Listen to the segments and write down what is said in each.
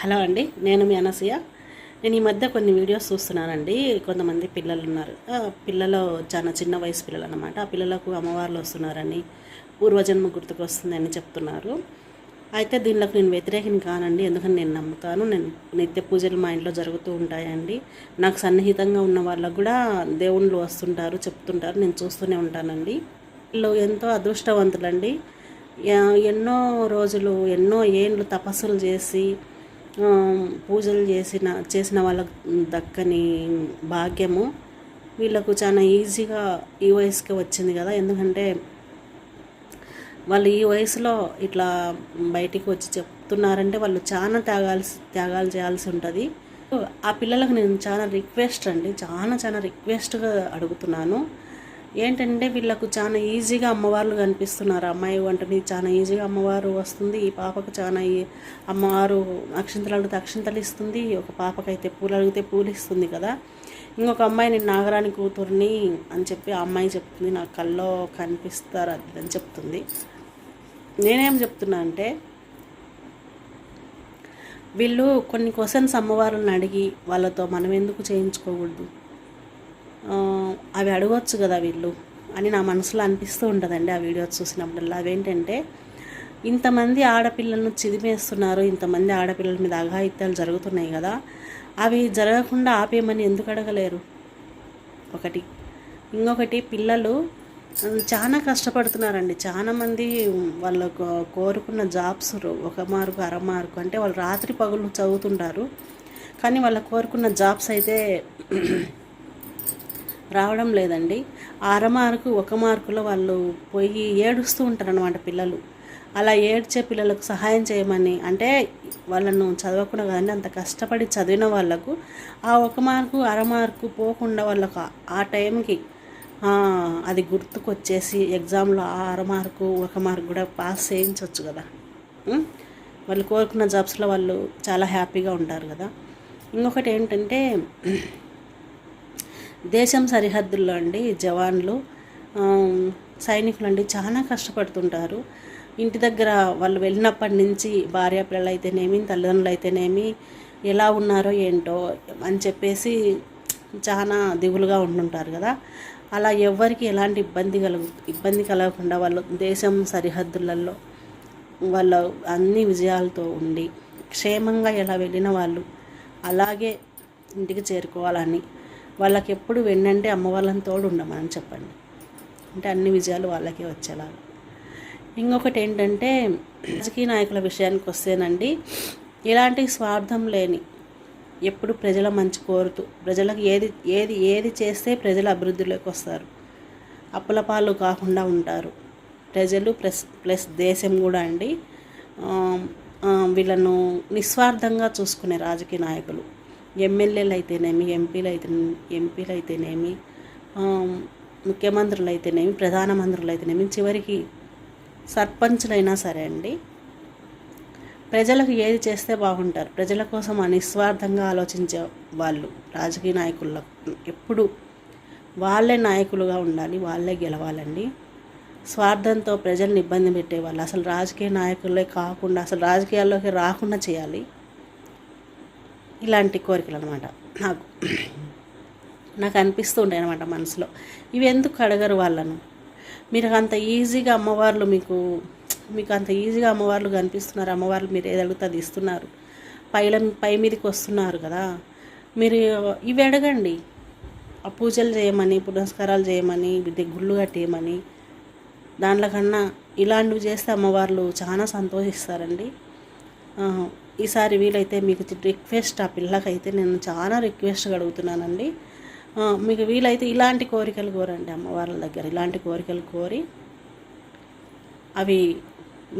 Hello అండి, నేను మీ అనసూయ. నేను ఈ మధ్య కొన్ని వీడియోస్ చూస్తున్నానండి. కొంతమంది పిల్లలు ఉన్నారు, పిల్లలు చాలా చిన్న వయసు పిల్లలు అన్నమాట. ఆ పిల్లలకు అమ్మవార్లు వస్తున్నారని, పూర్వజన్మ గుర్తుకు వస్తుందని చెప్తున్నారు. అయితే దీనిలోకి నేను వ్యతిరేకం కానండి, ఎందుకని నేను నమ్ముతాను. నేను నిత్య పూజలు మా ఇంట్లో జరుగుతూ ఉంటాయండి. నాకు సన్నిహితంగా ఉన్న వాళ్ళకు కూడా దేవుళ్ళు వస్తుంటారు, చెప్తుంటారు, నేను చూస్తూనే ఉంటానండి. వీళ్ళు ఎంతో అదృష్టవంతులండి. ఎన్నో రోజులు, ఎన్నో ఏండ్లు తపస్సులు చేసి పూజలు చేసిన వాళ్ళకు దక్కని భాగ్యము వీళ్ళకు చాలా ఈజీగా ఈ వయసుకి వచ్చింది కదా. ఎందుకంటే వాళ్ళు ఈ వయసులో ఇట్లా బయటికి వచ్చి చెప్తున్నారంటే వాళ్ళు చాలా త్యాగాలు చేయాల్సి ఉంటుంది. ఆ పిల్లలకు నేను చాలా రిక్వెస్ట్ అండి, చాలా రిక్వెస్ట్గా అడుగుతున్నాను. ఏంటంటే వీళ్ళకు చాలా ఈజీగా అమ్మవార్లు కనిపిస్తున్నారు. అమ్మాయి వంటని చాలా ఈజీగా అమ్మవారు వస్తుంది. ఈ పాపకు చాలా అమ్మవారు అక్షింతలు అడిగితే అక్షింతలు ఇస్తుంది, ఒక పాపకైతే పూలు అడిగితే పూలు ఇస్తుంది కదా. ఇంకొక అమ్మాయి నేను నాగరాణి కూతుర్ని అని చెప్పి ఆ అమ్మాయి చెప్తుంది, నా కల్లో కనిపిస్తారు అది అని చెప్తుంది. నేనేం చెప్తున్నా అంటే, వీళ్ళు కొన్ని క్వశ్చన్స్ అమ్మవారులను అడిగి వాళ్ళతో మనం ఎందుకు చేయించుకోకూడదు, అవి అడగవచ్చు కదా వీళ్ళు అని నా మనసులో అనిపిస్తూ ఉంటుందండి ఆ వీడియోస్ చూసినప్పుడల్లా. అవేంటంటే, ఇంతమంది ఆడపిల్లలను చిదిమేస్తున్నారు, ఇంతమంది ఆడపిల్లల మీద అఘాయిత్యాలు జరుగుతున్నాయి కదా, అవి జరగకుండా ఆపేయమని ఎందుకు అడగలేరు? ఒకటి. ఇంకొకటి, పిల్లలు చాలా కష్టపడుతున్నారండి. చాలామంది వాళ్ళకు కోరుకున్న జాబ్స్ ఒక మార్కు అర మార్కు అంటే వాళ్ళు రాత్రి పగులు చదువుతుంటారు, కానీ వాళ్ళ కోరుకున్న జాబ్స్ అయితే రావడం లేదండి. అర మార్కు ఒక మార్కులో వాళ్ళు పోయి ఏడుస్తూ ఉంటారు అన్నమాట పిల్లలు. అలా ఏడ్చే పిల్లలకు సహాయం చేయమని, అంటే వాళ్ళను చదవకుండా కదండి, అంత కష్టపడి చదివిన వాళ్ళకు ఆ ఒక మార్కు అర మార్కు పోకుండా వాళ్ళకు ఆ టైంకి అది గుర్తుకొచ్చేసి ఎగ్జామ్లో ఆ అర మార్కు ఒక మార్కు కూడా పాస్ చేయించవచ్చు కదా. వాళ్ళు కోరుకున్న జాబ్స్లో వాళ్ళు చాలా హ్యాపీగా ఉంటారు కదా. ఇంకొకటి ఏంటంటే, దేశం సరిహద్దుల్లో అండి జవాన్లు, సైనికులు అండి చాలా కష్టపడుతుంటారు. ఇంటి దగ్గర వాళ్ళు వెళ్ళినప్పటి నుంచి భార్య పిల్లలు అయితేనేమి, తల్లిదండ్రులు అయితేనేమి ఎలా ఉన్నారో ఏంటో అని చెప్పేసి చాలా దిగులుగా ఉంటుంటారు కదా. అలా ఎవరికి ఎలాంటి ఇబ్బంది కలగకుండా వాళ్ళు దేశం సరిహద్దులలో వాళ్ళ అన్ని విజయాలతో ఉండి క్షేమంగా ఎలా వెళ్ళిన వాళ్ళు అలాగే ఇంటికి చేరుకోవాలని, వాళ్ళకి ఎప్పుడు వెన్నంటే అమ్మ వాళ్ళని తోడు ఉండమని చెప్పండి, అంటే అన్ని విజయాలు వాళ్ళకే వచ్చేలాగా. ఇంకొకటి ఏంటంటే, రాజకీయ నాయకుల విషయానికి వస్తేనండి, ఎలాంటి స్వార్థం లేని, ఎప్పుడు ప్రజల మంచి కోరుతూ ప్రజలకు ఏది చేస్తే ప్రజల అభివృద్ధిలోకి వస్తారు, అప్పుల పాలు కాకుండా ఉంటారు ప్రజలు ప్లస్ దేశం కూడా అండి. వీళ్ళను నిస్వార్థంగా చూసుకునే రాజకీయ నాయకులు, ఎమ్మెల్యేలు అయితేనేమి, ఎంపీలు అయితేనేమి, ముఖ్యమంత్రులు అయితేనేమి, ప్రధానమంత్రులు అయితేనేమి, చివరికి సర్పంచులైనా సరే అండి, ప్రజలకు ఏది చేస్తే బాగుంటారు, ప్రజల కోసం నిస్వార్థంగా ఆలోచించే వాళ్ళు రాజకీయ నాయకులకు ఎప్పుడు వాళ్ళే నాయకులుగా ఉండాలి, వాళ్ళే గెలవాలండి. స్వార్థంతో ప్రజల్ని ఇబ్బంది పెట్టేవాళ్ళు అసలు రాజకీయ నాయకులే కాకుండా, అసలు రాజకీయాల్లోకి రాకుండా చేయాలి. ఇలాంటి కోరికలు అనమాట నాకు అనిపిస్తూ ఉంటాయి అన్నమాట మనసులో. ఇవి ఎందుకు అడగరు వాళ్ళను? మీరు అంత ఈజీగా అమ్మవార్లు మీకు అంత ఈజీగా అమ్మవార్లు కనిపిస్తున్నారు, అమ్మవార్లు మీరు ఏది అడిగితే అది ఇస్తున్నారు, పై మీదకి వస్తున్నారు కదా. మీరు ఇవి అడగండి, ఆ పూజలు చేయమని, పునస్కారాలు చేయమని, గుళ్ళు కట్టేయమని. దాంట్లో కన్నా ఇలాంటివి చేస్తే అమ్మవార్లు చాలా సంతోషిస్తారండి. ఈసారి వీలైతే మీకు రిక్వెస్ట్, ఆ పిల్లకైతే నేను చాలా రిక్వెస్ట్గా అడుగుతున్నానండి, మీకు వీలైతే ఇలాంటి కోరికలు కోరండి అమ్మవార్ల దగ్గర. ఇలాంటి కోరికలు కోరి అవి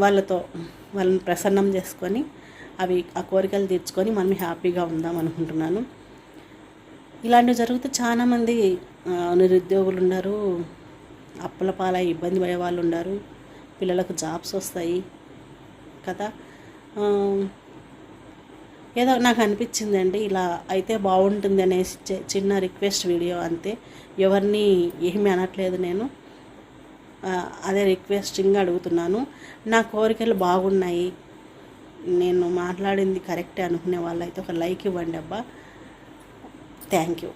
వాళ్ళని ప్రసన్నం చేసుకొని ఆ కోరికలు తీర్చుకొని మనం హ్యాపీగా ఉందాం అనుకుంటున్నాను. ఇలాంటివి జరిగితే చాలామంది నిరుద్యోగులు ఉన్నారు, అప్పుల పాలై ఇబ్బంది పడే వాళ్ళు ఉన్నారు, పిల్లలకు జాబ్స్ వస్తాయి కదా. ఏదో నాకు అనిపించిందండి, ఇలా అయితే బాగుంటుంది అనేసి చిన్న రిక్వెస్ట్ వీడియో అంతే. ఎవరిని ఏమీ అనట్లేదు నేను, అదే రిక్వెస్టింగ్గా అడుగుతున్నాను. నా కోరికలు బాగున్నాయి, నేను మాట్లాడింది కరెక్టే అనుకునే వాళ్ళైతే ఒక లైక్ ఇవ్వండి అబ్బా. Thank you.